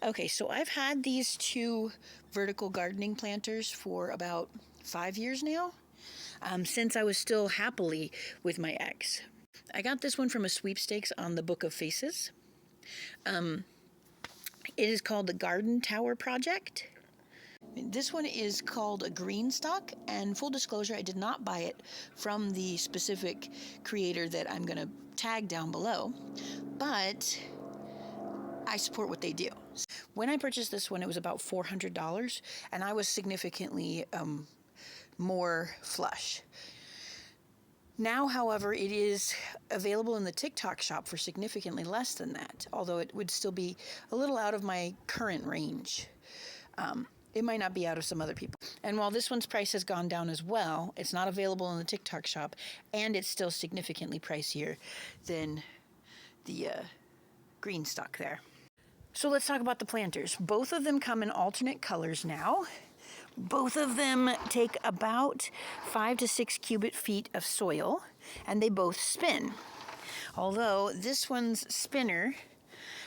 Okay, so I've had these two vertical gardening planters for about 5 years now, since I was still happily with my ex. I got this one from a sweepstakes on the Book of Faces. It is called the Garden Tower Project. This one is called a green stock, and full disclosure, I did not buy it from the specific creator that I'm going to tag down below, but I support what they do. When I purchased this one, it was about $400, and I was significantly more flush. Now, however, it is available in the TikTok shop for significantly less than that, although it would still be a little out of my current range. It might not be out of some other people. And while this one's price has gone down as well, it's not available in the TikTok shop, and it's still significantly pricier than the green stock there. So let's talk about the planters. Both of them come in alternate colors now. Both of them take about 5 to 6 cubic feet of soil, and they both spin. Although this one's spinner,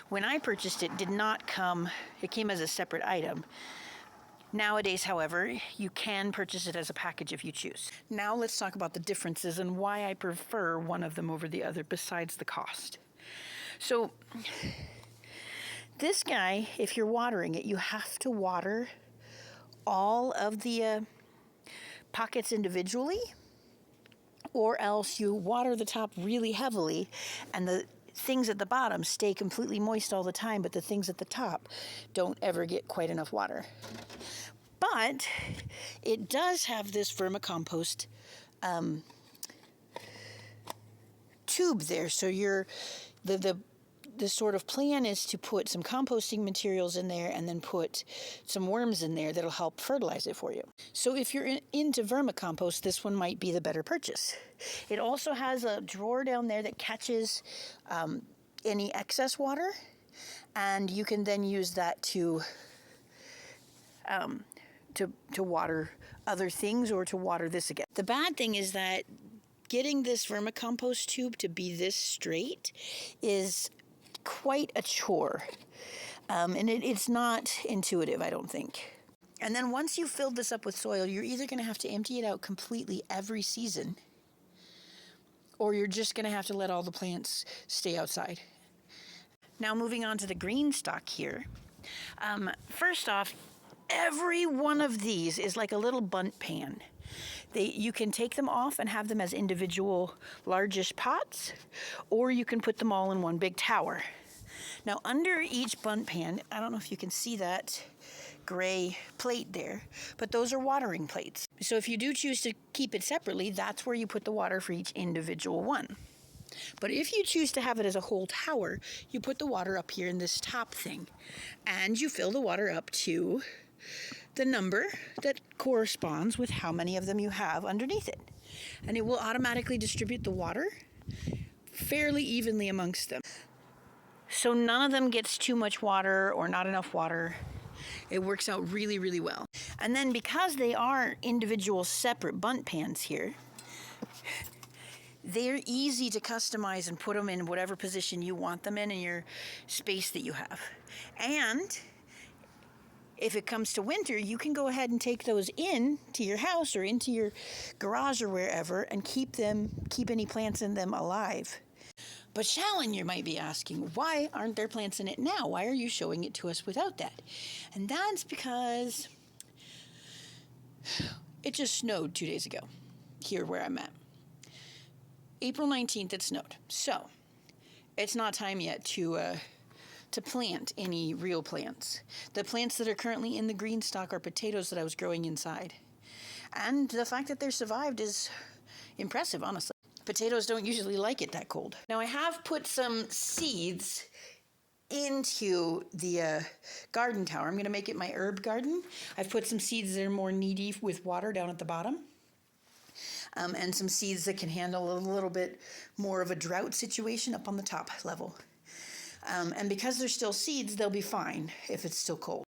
when I purchased it, did not come, it came as a separate item. Nowadays, however, you can purchase it as a package if you choose. Now let's talk about the differences and why I prefer one of them over the other besides the cost. So this guy, if you're watering it, you have to water all of the pockets individually, or else you water the top really heavily and the things at the bottom stay completely moist all the time, but the things at the top don't ever get quite enough water. But it does have this vermicompost tube there, so the sort of plan is to put some composting materials in there and then put some worms in there that'll help fertilize it for you. So if you're into vermicompost, this one might be the better purchase. It also has a drawer down there that catches any excess water, and you can then use that to water other things or to water this again. The bad thing is that getting this vermicompost tube to be this straight is quite a chore, and it's not intuitive, I don't think. And then once you've filled this up with soil, you're either going to have to empty it out completely every season, or you're just going to have to let all the plants stay outside. Now moving on to the green stock here. First off, every one of these is like a little bundt pan. You can take them off and have them as individual largish pots, or you can put them all in one big tower. Now under each bundt pan, I don't know if you can see that gray plate there, but those are watering plates. So if you do choose to keep it separately, that's where you put the water for each individual one. But if you choose to have it as a whole tower, you put the water up here in this top thing, and you fill the water up to the number that corresponds with how many of them you have underneath it. And it will automatically distribute the water fairly evenly amongst them. So none of them gets too much water or not enough water. It works out really, really well. And then because they are individual separate bundt pans here, they're easy to customize and put them in whatever position you want them in your space that you have. And if it comes to winter, you can go ahead and take those in to your house or into your garage or wherever and keep any plants in them alive. But Shallon, you might be asking, why aren't there plants in it now? Why are you showing it to us without that? And that's because it just snowed 2 days ago here where I'm at. April 19th, it snowed. So it's not time yet to plant any real plants. The plants that are currently in the green stock are potatoes that I was growing inside. And the fact that they're survived is impressive, honestly. Potatoes don't usually like it that cold. Now I have put some seeds into the garden tower. I'm going to make it my herb garden. I've put some seeds that are more needy with water down at the bottom. And some seeds that can handle a little bit more of a drought situation up on the top level. And because they're still seeds, they'll be fine if it's still cold.